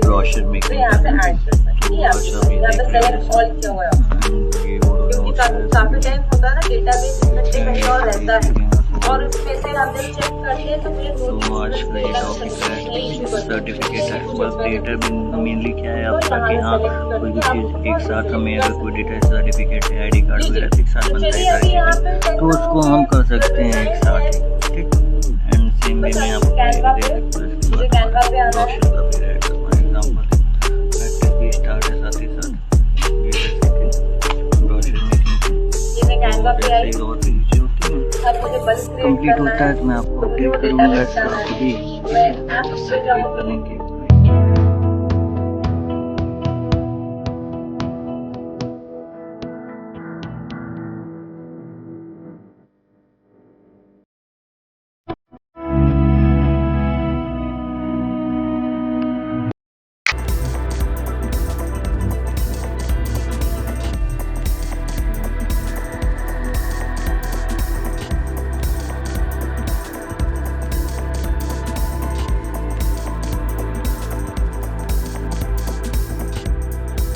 Brochure making यहाँ पे add कर सकते हैं। यहाँ पे सेलेक्ट ऑल किया हुआ है क्योंकि काफी टाइम होता है ना डेटाबेस में कहीं और रहता है और उसमें से आप जब चेक करते हैं तो मुझे तो आज का ये टॉपिक है सर्टिफिकेट है। वर्क क्रिएटर मेनली क्या है आपका कि हाँ कोई भी चीज़ एक साथ हमें अगर कोई डेटा सर्टिफिकेट है आई डी कार्ड वगैरह एक साथ बनता है तो उसको हम कर सकते हैं एक साथ ही, ठीक। एंड सेम वे में आपको कैनवा पे आना है एग्जाम्पल स्टार्ट है साथ ही साथ ब्रोशर मेकिंग कंप्लीट होता है तो मैं आपको अपडेट करूँगा।